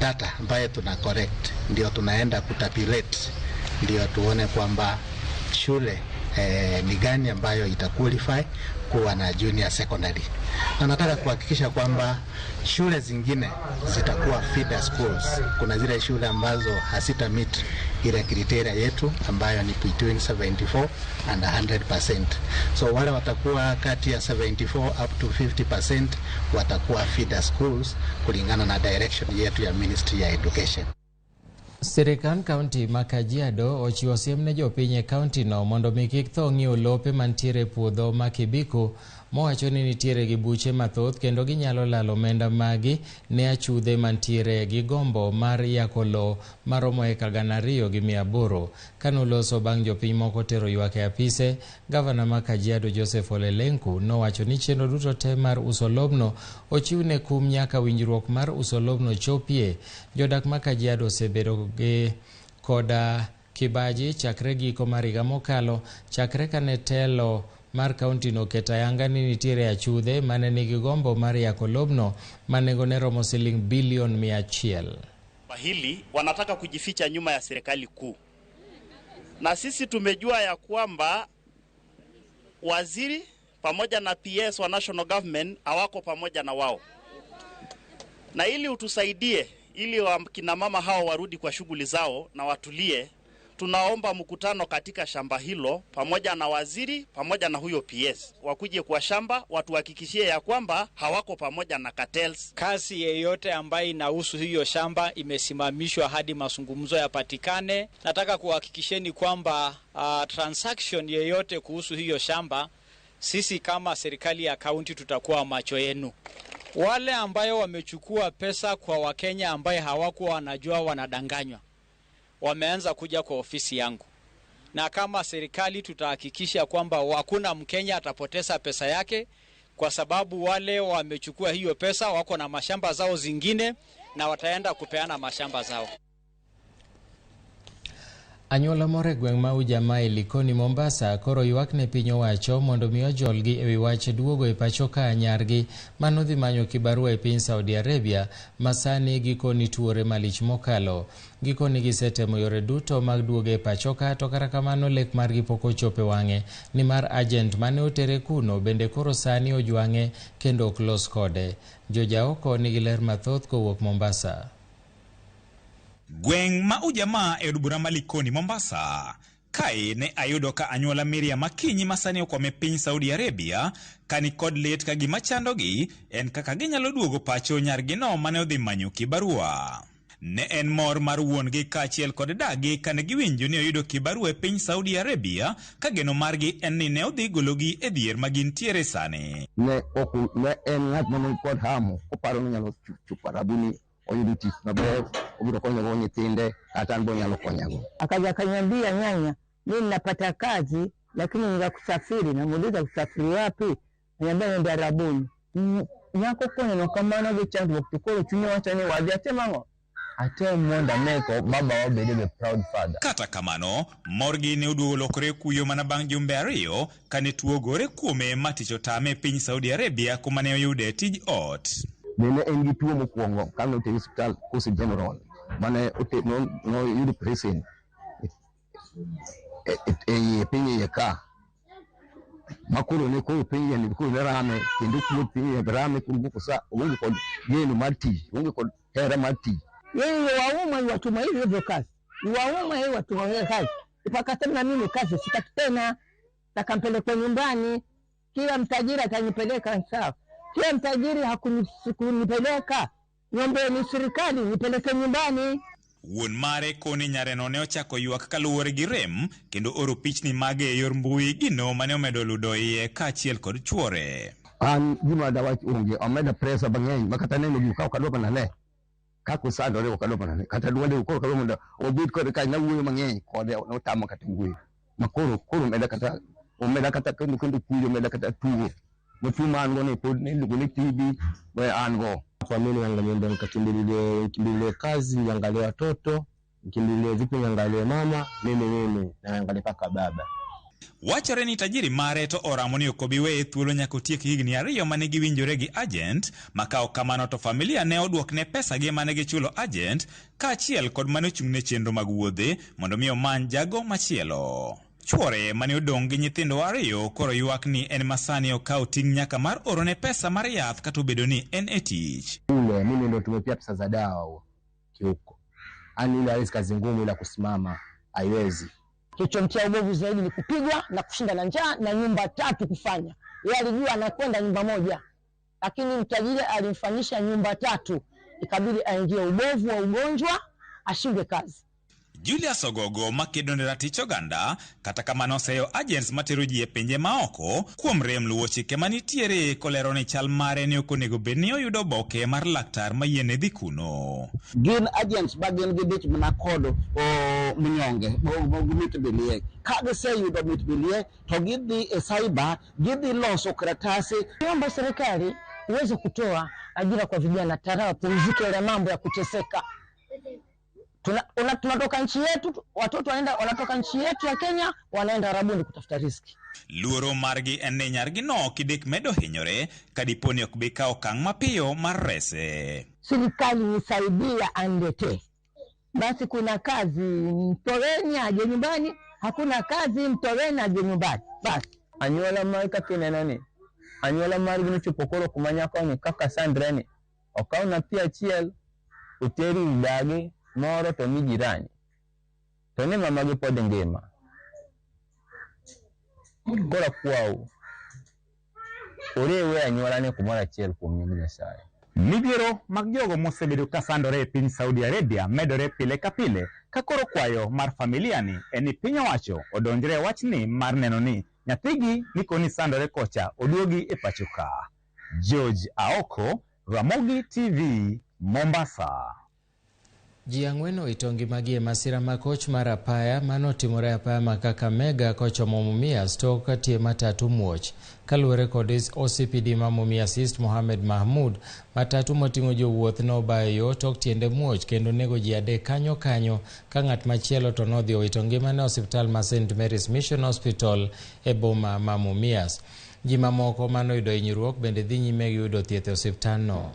data ambayo tuna correct ndio tunaenda kutabulate, ndio tuone kwamba shule ni gani ambayo itaqualify kuwa na junior secondary. Na nataka kuhakikisha kwamba shule zingine zitakuwa feeder schools. Kuna zile shule ambazo hasita meet ile criteria yetu ambayo ni between 74 and 100%. So wale watakuwa kati ya 74 up to 50% watakuwa feeder schools kulingana na direction yetu ya Ministry ya Education. Sirikal kaunti ma Kajiado ochiwo siem ne jopiny e kaunti no mondo mi kik tho ng'iewo lope mantiere puodho ma Kibiku, mowacho ni nitiere gi buche mathoth kendo ginyalo lalo omenda magi ne achudhe mantiere gi gombo mar yako lo maromo eka 2,800. Kanoloso bang' jopiny moko tero ywak e apise, gavana ma Kajiado Joseph Ole Lenku nowacho ni chenro duto te mar uso lobno ochiwne kum nyaka winjruok mar uso lobno chopie. Jodak ma Kajiado osebedo gi koda kibaji chakre giko mar higa mokalo, chakre kane telo mar kaunti no keta yanga ni nitiere achudhe mane nigi gombo mar yako lobno manengone romo shilingi bilioni 100. Hili wanataka kujificha nyuma ya serikali kuu, na sisi tumejua ya kwamba waziri pamoja na PS wa national government hawako pamoja na wao, na ili utusaidie ili kina mama hao warudi kwa shughuli zao na watulie, tunaomba mkutano katika shamba hilo pamoja na waziri pamoja na huyo PS wakuje kwa shamba watuhakikishie ya kwamba hawako pamoja na cartels. Kazi yeyote ambayo inahusu hiyo shamba imesimamishwa hadi mazungumzo yapatikane. Nataka kuhakikisheni kwamba transaction yeyote kuhusu hiyo shamba, sisi kama serikali ya kaunti tutakuwa macho yenu. Wale ambayo wamechukua pesa kwa Wakenya ambaye hawakuwa wanajua wanadanganywa, wameanza kuja kwa ofisi yangu, na kama serikali tutahakikisha kwamba hakuna Mkenya atapoteza pesa yake, kwa sababu wale wamechukua hiyo pesa wako na mashamba zao zingine na wataenda kupeana mashamba zao. Anyuola moro e gweng' ma Ujamaa e Likoni, Mombasa koro ywak ne piny owacho mondo mi ojolgi ewi wach duogo e pacho ka nyargi manodhi manyo kibarua e piny Saudi Arabia masani gikoni tuore malich mokalo. Gikoni gisetemo yore duto mag duogo e pacho ka, to kata kamano lek margi pok ochopo e wang'e, nimar agent mane otere kuno bende koro sani ojwang'e kendo ok los kode. Jojaoko nigi ler mathoth kowuok Mombasa. Gweng' ma Ujamaa e od bura ma Likoni, Mombasa. Kae ne ayudo ka anyuola Miriam Makinyi masani okwame piny Saudi Arabia kani kod lit ka gima chandogi en kaka ginyalo duogo pacho nyargino mane odhi manyo kibarua. Ne en mor mar wuongi kaachiel kod dagi kane giwinjo ni oyudo kibarua e piny Saudi Arabia, ka geno margi en ni ne odhi gologi e dhier ma gintiere sani. Ne en ng'at mane kod hamo koparo ni nyalo chupo Arabuni oyudo tich maber, obiro konyo nyithinde, hata an nyalo konyago. Akaja akaniambia, nyanya, mimi ninapata kazi lakini nina kusafiri. Namuuliza kusafiri wapi? Ananiambia nenda Arabuni. Nyako kone no kamano ge chandu kukoro chunyo wacha ni wajia temango. Ate monda meko baba wa bedebe proud father. Kata kamano, morgi ne uduogo lokore kuyo mana bang' jumbe ariyo kane tuo gore kuome maticho tame piny Saudi Arabia kuma ne oyude tij ot. Nene en gi tuo mokwongo kane otere hospital Coast General mane no yudo prison e piny yeka makuro ne ko piny ni ko rame kendo ko piny rame ko sa onge kod yeno mati onge kod hera mati yeye wauma watuma hivyo kazi wauma yeye watuma hivyo kazi ipakasema mimi kazi sitaki tena, nakampeleka nyumbani. Kila mtajiri atanipeleka sawa, kila mtajiri hakunipeleka, ng'ombe ni serikali nipeleke nyumbani. Wuon mare koni nyareno ne ochako ywak kaluwore gi rem kendo oro pichni mage e yor mbui gino mane omedo ludo iye kaachiel kod chuore. An gima dawach onge omeda presa bang'eny makata neno gi ka okadwa manane kako sandore okadwa manane kata duonde ukoro kadwa mondo obit kod ka na wuoyo mang'eny kod no tamo kata wuoyo makoro omeda kata kendo kuyo meda kata tuo mutuma ango ne pod ne lugo ne TB we ango familia yangu niombe nikimbilie kazi, niangalie watoto, nikimbilie vipi niangalie mama, mimi naangalia paka baba. Wachore ni tajiri mare to oramo ni okobiwe thuolo nyaka otiek higni 2 mane giwinjore gi agent, makao kamano to familia ne oduokne pesa gi mane gichulo agent kaachiel kod mane ochung'ne chenro mag wuodhe mondo mi omany jago machielo. Chuore mane odong' gi nyithindo 2 koro ywak ni en masani okawo ting' nyaka mar orone pesa mar yath kata obedo ni en e tich. Mimi ndo tumepia pesa za dawa kiuko. Ani ile hawezi kazi ngumu ila kusimama haiwezi. Kichomtia ubovu zaidi ni kupigwa na kushinda na njaa na nyumba 3 kufanya. Yeye alijua anakwenda nyumba 1. Lakini mtajiri alimfanyisha nyumba 3. Ikabidi aingie ubovu wa ugonjwa, ashinde kazi. Julius Ogogo makedo ne ratich oganda kata kamano seyo agents matero ji e pinje maoko kuom rem luwo chike manitiere kolero ni chal mare ne okonego bed ni oyudo boke mar laktar mayiene dhi kuno. Gin agents bagin gi dich mana kodo mnyonge mit bilie kaga se yudo mit bilie to gidhi e cyber gidhi loso karatasi. Naomba serikali uweze kutoa ajira kwa vijana tarawa pumzike ile mambo ya kuteseka. Tunatoka nchi yetu, watoto wanatoka nchi yetu ya Kenya wanaenda Arabuni kutafuta riziki. Luoro margi ene nyargi no kidek medo hinyore kadiponi okbika okang' mapiyo mar rese. Serikali nisaidia andete. Basi kuna kazi mtoweni aje nyumbani, hakuna kazi mtoweni aje nyumbani. Basi anyuola mar kakine nani? Anyuola margi ni chupokoro kumanya koni kaka Sandrene. Okauna pia chiel uteri idagi moro to mi jirani to ne mama gi pod ngima kora kwao orewe anyuola ne kumora achiel kuom nying Nyasaye. Midhiero mag jogo mosebedo ka sandore e piny Saudi Arabia medore pile ka pile ka koro kwayo mar familia ni en ni piny owacho odonjre wachni mar neno ni nyathigi nikoni sandore kocha oduogi e pacho ka. George Aoko, Ramogi TV, Mombasa. Ji ang'wen owito ngimagi e masira ma koch mar apaya manotimore apaya ma Kakamega kochomo Mumias tok ka tie matatu muoch. Kaluwore kod OCPD ma Mumias East Mohamed Mahmud, matatu moting'o jowuoth nobayo yo tok tiende muoch kendo nego ji 3 kanyo ka ng'at machielo to nodhi owito ngimane e osiptal ma St Mary's Mission Hospital e boma ma Mumias. Ji mamoko manoyudo hinyruok bende dhi nyime gi yudo thieth e osiptalno.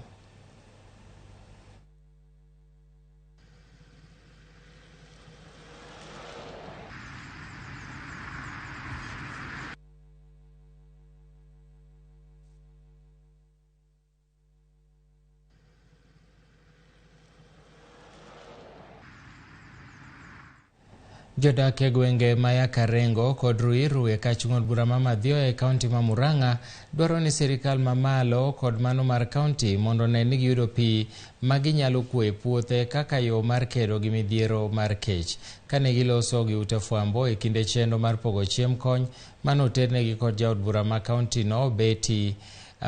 Jodak e gwenge ma Karengo kod Ruiru e kachung'od bura ma Madhio e kaunti ma Murang'a dwaro ni sirikal mamalo kod mano mar kaunti mondo ne ni giyudo pi ma ginyalo kuo e puothe kaka yo mar kedo gi midhiero mar kech. Kane giloso gi ute fwambo e kinde chenro mar pogo chiem kony manoternegi kod jaod bura ma kaunti no Betty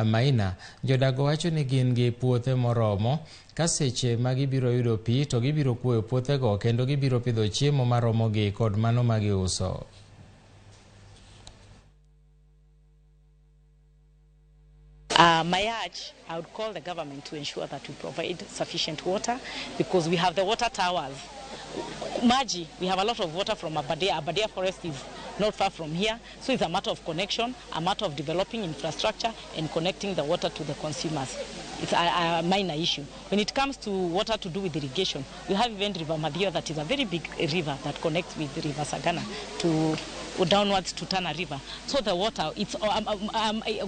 Maina, jodago wacho ni gin gi puothe moromo ka seche ma gibiro yudo pi to gibiro kuoyo puothego kendo gibiro pidho chiemo maromogi kod mano ma giuso. My urge, I would call the government to ensure that we provide sufficient water because we have the water towers. Maji, we have a lot of water from Abadea. Abadea forest is not far from here, so it's a matter of connection, a matter of developing infrastructure and connecting the water to the consumers. It's a minor issue. When it comes to water to do with irrigation, we have even River Madhio that is a very big river that connects with the River Sagana to downwards to Tana River. So the water, it's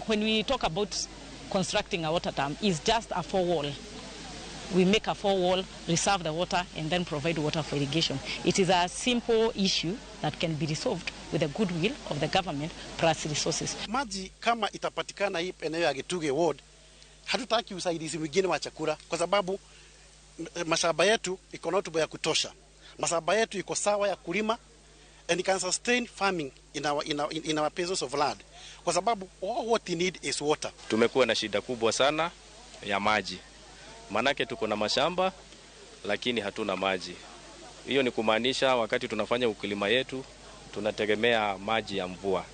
when we talk about constructing a water dam, it's just a 4-wall. We make a 4-wall, reserve the water, and then provide water for irrigation. It is a simple issue that can be resolved with the goodwill of the government plus resources. Maji kama itapatikana hii eneo ya Gituge Ward, hatutaki usaidizi mwingine wa chakula kwa sababu mashamba yetu iko na rutuba ya kutosha. Mashamba yetu iko sawa ya kulima and it can sustain farming in our pieces of land. Kwa sababu all what we need is water. Tumekuwa na shida kubwa sana ya maji. Manake tuko na mashamba lakini hatuna maji. Hiyo ni kumaanisha wakati tunafanya ukulima yetu tunategemea maji ya mvua.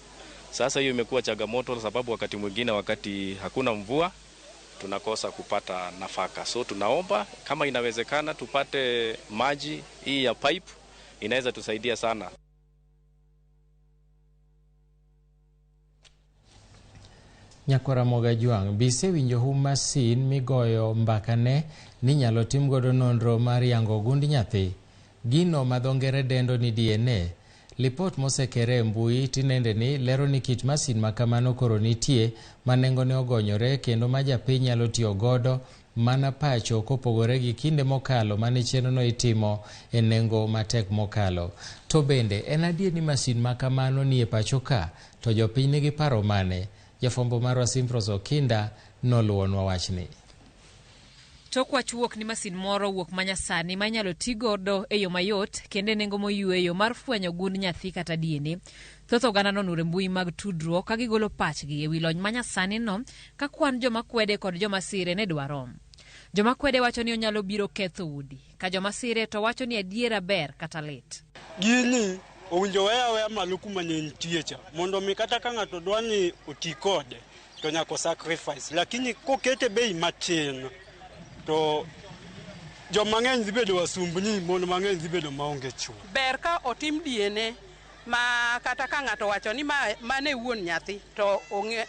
Sasa hiyo imekuwa changamoto sababu wakati mwingine wakati hakuna mvua tunakosa kupata nafaka. So tunaomba kama inawezekana tupate maji hii ya pipe, inaweza tusaidia sana. Nyakora Moga Juang, bise winjo hum masin migoyo mbakane ni nyalo tim godo nonro mar yango gund nyathi. Gino madhongere dendo ni DNA. Lipot mosekere mbui tinende ni lero ni kit masin makamano koro nitie manengone ogonyore kendo majapiny nyalo tiyo godo mana pacho kopogore gi kinde mokalo mane chenrono itimo e nengo matek mokalo. To bende en adier ni masin makamano ni e pacho ka to jopiny nigi paro mane? Jafombo marwa Simpros Okinda noluonwa wachni. Tok wach wuok ni masin moro wuok manyasani ma inyalo ti godo e yo mayot kendo nengo moyueyo mar fwenyo gund nyathi kata DNA. Thoth oganda nonure mbui mag tudruok ka gigolo pachgi e wi lony manyasani no ka kwan joma kwede kod joma sire ne dwarom. Joma kwede wacho ni onyalo biro ketho udi, ka joma sire to wacho ni adiera ber kata lit. Gini owinjo weya malo kuma ne nitie cha mondo mi kata ka ng'ato dwani oti kode to nyako sacrifice, lakini kokete bei matin to joma ng'eny dhi bedo wasumbni mondo mang'eny dhi bedo maonge chuo. Ber ka otim DNA ma kata ka ng'ato wacho ni mane wuon nyathi to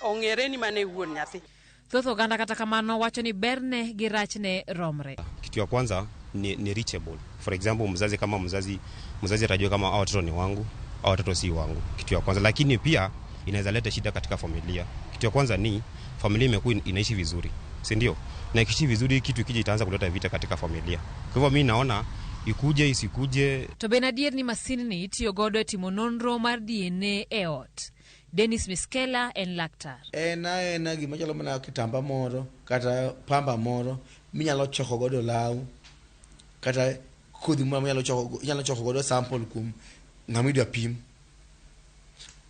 ong'ere ni mane wuon nyathi. Thoth oganda kata kamano wacho ni berne gi rachne romre. Kitu ya kwanza ni reachable. For example, mzazi kama mzazi atajua kama hao watoto ni wangu au watoto si wangu. Kitu ya kwanza, lakini pia inaweza leta shida katika familia. Kitu ya kwanza ni familia imekuwa inaishi vizuri, si ndio? Na ikiishi vizuri kitu kije itaanza kuleta vita katika familia. Kwa hivyo mimi naona ikuje isikuje. To benadier ni masini ni itiyo godo timo nonro mar DNA e ot. Dennis Miskela en laktar. Na gima chalo mana kitamba moro kata pamba moro minyalo choko godo law kata kodhi moro minyalo choko godo sample kum ng'amidwa pim.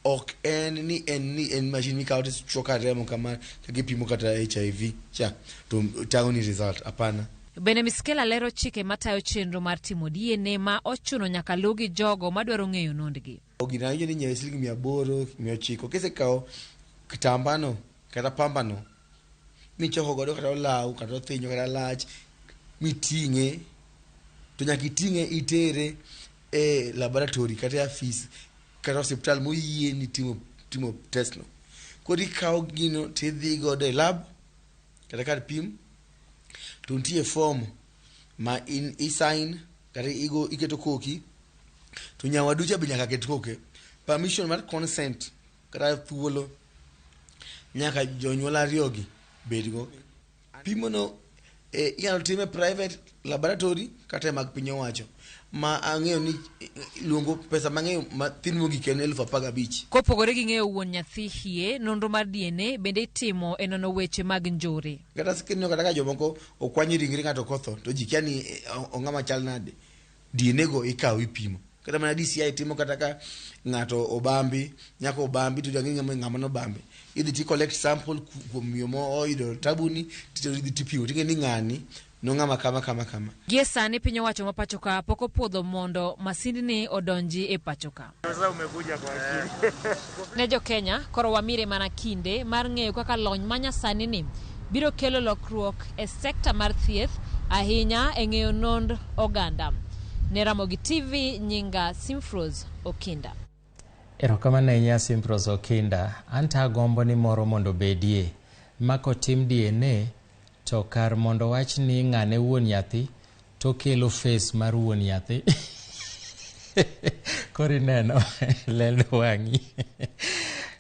Ok en machine mikawo to choka remo kama kagipimo kata HIV cha to tango ni result. Hapana, Bende Miskela lero chike matayo chenro mar timo DNA ma ochuno nyaka lugi jogo madwaro ng'eyo nondgi. Ogina yini nyewe siling 800, 900. Kese kao kitambano, kata pambano. Michoko godo kata lau, kata thinyo, kata lach. Mitinge. To nyakitinge itere laboratory, kata afisi. Kata hospital mo yie ni timo test no. Kodi kao gino tidhi godo lab. Kata kar pim. Tuntie form ma in e-sign. Kata igo iketo koki. To nyawaducha be nyaka ket koke. Permission mar consent kata thuolo nyaka jonyuol ariyogi bedgo. Pimono inyalo time private laboratory kata mag piny owacho ma ang'eyo ni luongo pesa mang'eyo mathin mogik en 15,000. Kopogore gi ng'eyo wuon nyathi hie, nonro mar DNA bende itimo e nono weche mag njore. Kata sikino kata ka jomoko okwanyi ringre ng'ato kotho to ji kia ni ong'ama chal nade, DNA go ikawo ipimo. Kata mana DCI timo kata ka ng'ato obambi, nyako obambi to jangi ng'ama no bambi. Idhi ti collect sample kuom miyo mo oido tabuni to idhi tipimo tinge ni ng'ani no ng'ama kama. Gie sani piny owacho ma pachoka pok opuodho mondo masindni odonji e pachoka. Sasa umekuja kwa akili. Ne jo Kenya koro wamire mana kinde mar ng'eyo kaka lony manyasani ni biro kelo lokruok e sekta mar thieth ahinya e ng'eyo nond oganda. Ne Ramogi TV nyinga Simfros Okinda. Erokamano ahinya Simfros Okinda. Anta agombo ni moro mondo bedie mako tim DNA to kar mondo wach ni ng'ane wuon nyathi to kelo face mar wuon nyathi. Kori neno lendo wang'i.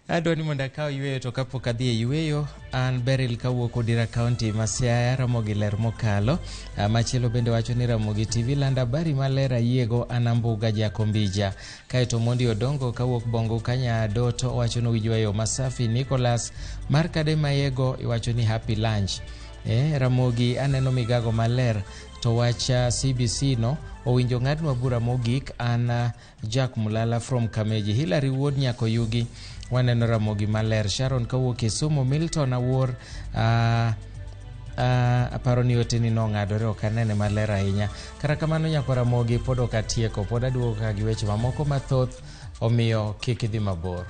Adwa ni mondo akaw yweyo to kapok adhi e yweyo an Beryl kawuok Odira County ma Siaya Ramogi ler mokalo. Machielo bende wacho ni Ramogi TV landa habari maler ayiego Anambuga Jakombija. Kaeto Mondi Odongo kawuok Bongo Kanya Doto wacho no yweyo masafi. Nicholas Markade Mayego wacho ni happy lunch. Ramogi aneno Migago maler to wacha CBC no owinjo ng'adnwa bura mogik. An Jack Mulala from Kameji. Hilary Wood Nyako Yugi waneno Ramogi maler. Sharon kawuok Kisumu. Milton Awuor aparo ni ote ni nong'adore ok anene maler ahinya. Kara kamano nyako Ramogi pod ok atieko, pod aduogo ka gi weche mamoko mathoth omiyo kik idhi mabor.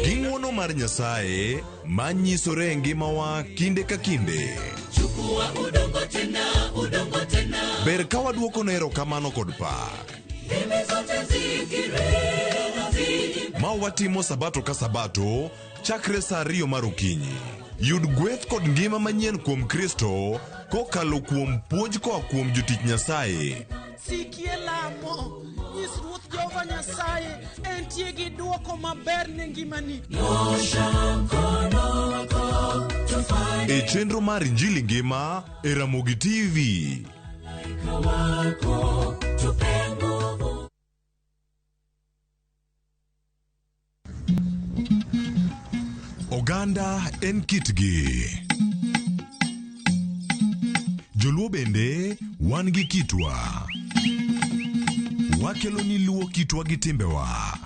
Ging'wono mar Nyasaye manyisore e ngimawa kinde ka kinde. Ber ka waduoko nero kamano kod pak. Ma watimo sabato ka sabato chakre sa 2 mar okinyi. Yud gweth kod ngima manyien kuom Kristo kokalo kuom puonj koa kuom jotich Nyasaye. Sikie lamo, nyis Ruoth Jehova Nyasaye entie gi duoko maber ne ngimani. E chenro mar Injili ngima e Ramogi TV. Oganda en kitgi. Joluo bende wan gi kitwa. Wakelo ni luo kitwa gi timbewa.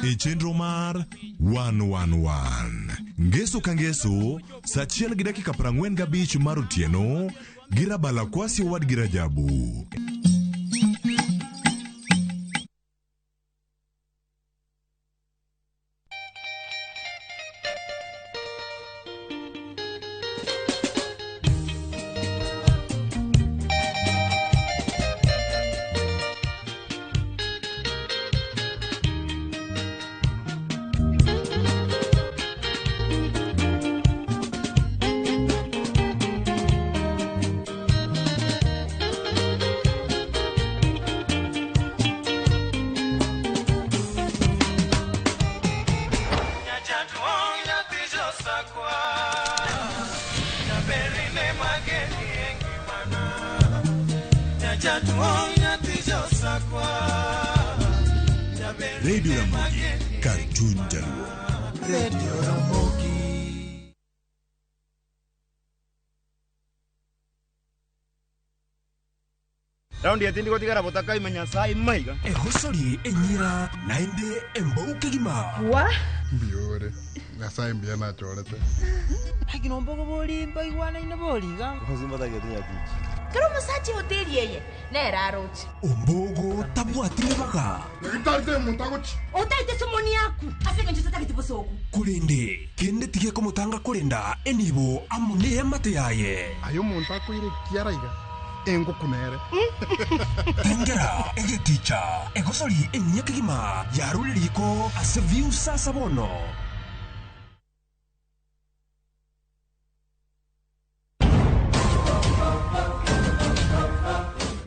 E chenro mar 111. Ngeso ka ngeso, sa 1:45 mar otieno, gira bala kwasi wad gira jabu. Radio Ramogi, Cartoon Jaluo. Radio Ramogi. Raundi ya tindi kotigara botaka imenya sai maiga. Hosori enyira nainde embouke gima. Wa? Biore. Ngasai mbia na chorete. Haki no mbogo boli mbai wana ina boli ga. Kozimba ta getinya tichi. Kero musachi hoteli yeye. Na erarochi. Ombogo tabwa tilebaga. Ngitalde muntagochi. Otaite somoni yaku. Asenge njisata kitibosoku. Kulende kende tige komutanga kulenda enibo amune mate yaye. Ayo muntako ire kiaraiga. Engo kunere. Tengera ege ticha. Egosori enyeke gima. Yaruliko aseviu sasa bono.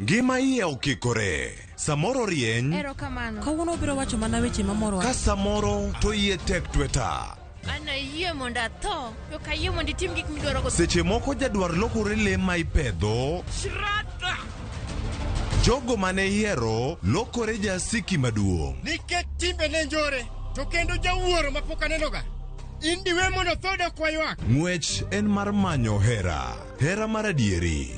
Ngima iye okikore. Samoro rieny. Ero kamano. Kawuono biro wacho mana weche mamoro. Ka samoro to iye tek tweta. Ana yie monda to. Yo ka yie mondi tim gik midwaro go. Seche moko jadwar lokore le ma ipedho. Shrata. Jogo mane hiero lokore jasiki maduong'. Nikech timbe ne njore to kendo jawuoro mapok anenoga. Indiwe mondo thoda kwaywak. Ng'wech en mar manyo hera. Hera mar adieri.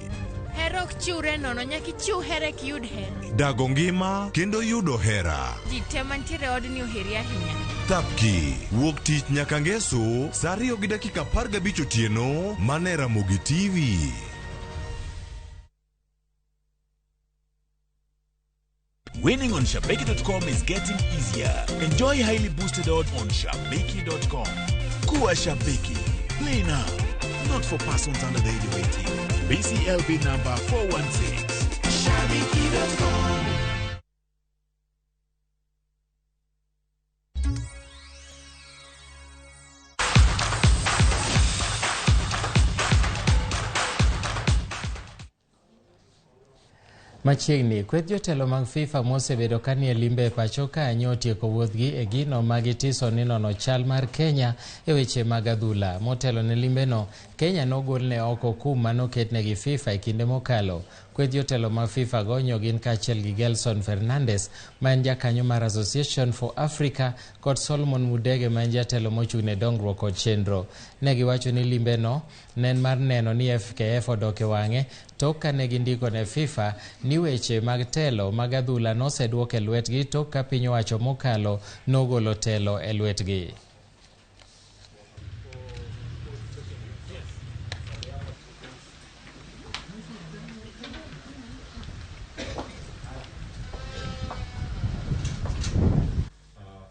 Herok chiure nono nyaki chiu herek yud hera. Dago ngima kendo yudo hera. Ji te mantiere odni oheri ahinya. Tapki wuok tich nyaka ngeso saa 2:15 otieno mane Ramogi TV. Winning on Shabiki.com is getting easier. Enjoy highly boosted odds on Shabiki.com. Kuwa Shabiki. Play now. Not for persons under the age of 18. BCLB number 416. Shabiki.com. Machiegni kweth jotelo mag FIFA mosebedo kanie limbe pacho ka nyotieko wuodhgi e gino magitiso ni nono chal mar Kenya e weche mag adhula. Motelo ne limbeno, Kenya nogolne oko kum manoketnegi FIFA e kinde mokalo. Kweth jotelo mag FIFA gonyo gin kaachiel gi Gelson Fernandes, ma en jakanyo mar Association for Africa, kod Solomon Mudege, ma en jatelo mochung'ne dongruok kod chenro. Ne giwacho ni limbeno nen mar neno ni FKF odok e wang'e tok kane gindiko ne FIFA ni weche mag telo mag adhula noseduok e lwetgi tok ka piny owacho mokalo nogolo telo e lwetgi.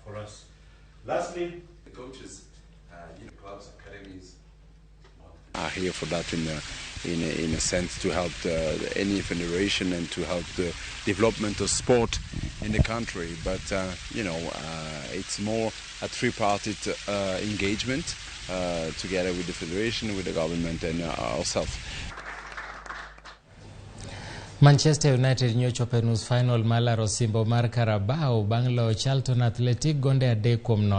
For us. Lastly, the coaches, clubs, academies are here for that in a sense to help any federation and to help the development of sport in the country. But it's more a three-party engagement together with the federation, with the government, and ourselves. Manchester United nyochopo nus final mar laro osimbo mar Carabao bang' loyo Charlton Athletic gonde 3-0.